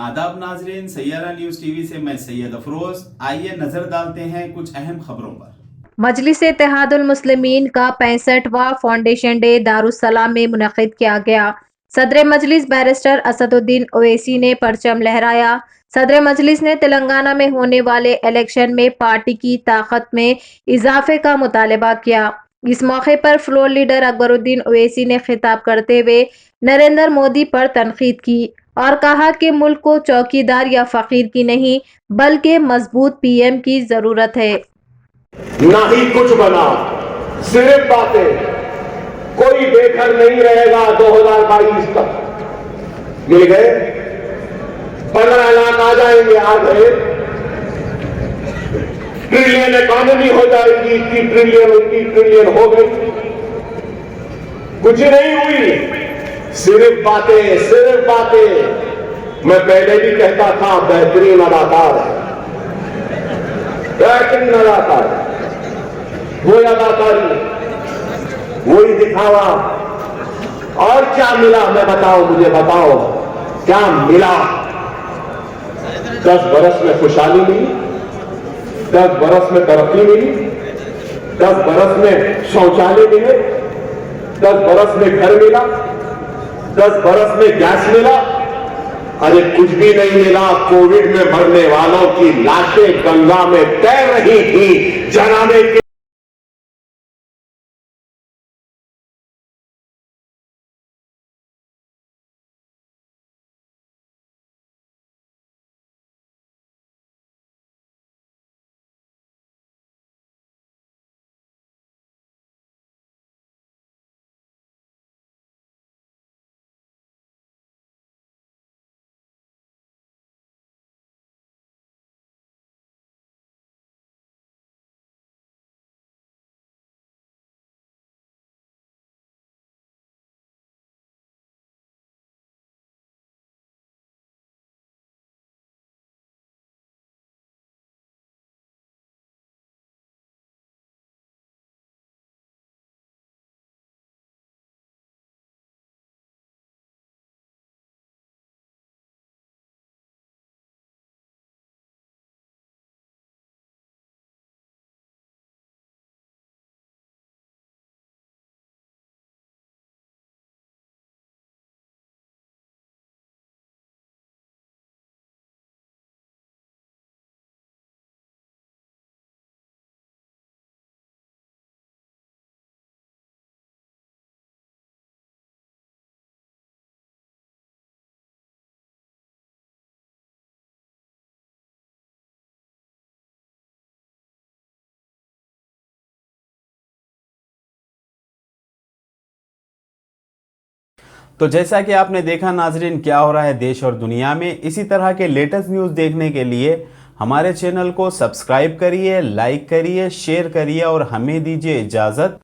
आदाब नाजरीन, Saiyaara news TV से मैं सैयद अफरोज। आइए नजर डालते हैं कुछ अहम खबरों पर। मजलिस इत्तेहादुल मुस्लिमीन का 65वां फाउंडेशन डे दारुस्सलाम में मुनक़िद किया गया। सदर मजलिस बैरिस्टर असदुद्दीन ओवैसी ने परचम लहराया। सदर मजलिस ने तेलंगाना में होने वाले इलेक्शन में पार्टी की ताकत में इजाफे का मुतालबा किया। इस मौके पर फ्लोर लीडर अकबरुद्दीन ओवैसी ने खिताब करते हुए नरेंद्र मोदी पर तनकीद की और कहा कि मुल्क को चौकीदार या फकीर की नहीं बल्कि मजबूत पीएम की जरूरत है। ना ही कुछ बना, सिर्फ बातें। कोई बेघर नहीं रहेगा 2022 तक। मिल गए 15 लाख आ जाएंगे, आ गए। ट्रिलियन इकॉनमी हो जाएगी, 30 ट्रिलियन 29 ट्रिलियन हो गई। कुछ नहीं हुई, सिर्फ बातें, सिर्फ बातें। मैं पहले भी कहता था बेहतरीन अदाकार है, बेहतरीन अदाकार है। वही अदाकारी, वही दिखावा। और क्या मिला मैं बताओ, मुझे बताओ क्या मिला। 10 बरस में खुशहाली मिली, 10 बरस में तरक्की मिली, 10 बरस में शौचालय मिले, 10 बरस में घर मिला, 10 बरस में गैस मिला। अरे कुछ भी नहीं मिला। कोविड में मरने वालों की लाशें गंगा में तैर रही थी जनाने के। तो जैसा कि आपने देखा नाजरीन, क्या हो रहा है देश और दुनिया में। इसी तरह के लेटेस्ट न्यूज़ देखने के लिए हमारे चैनल को सब्सक्राइब करिए, लाइक करिए, शेयर करिए और हमें दीजिए इजाज़त।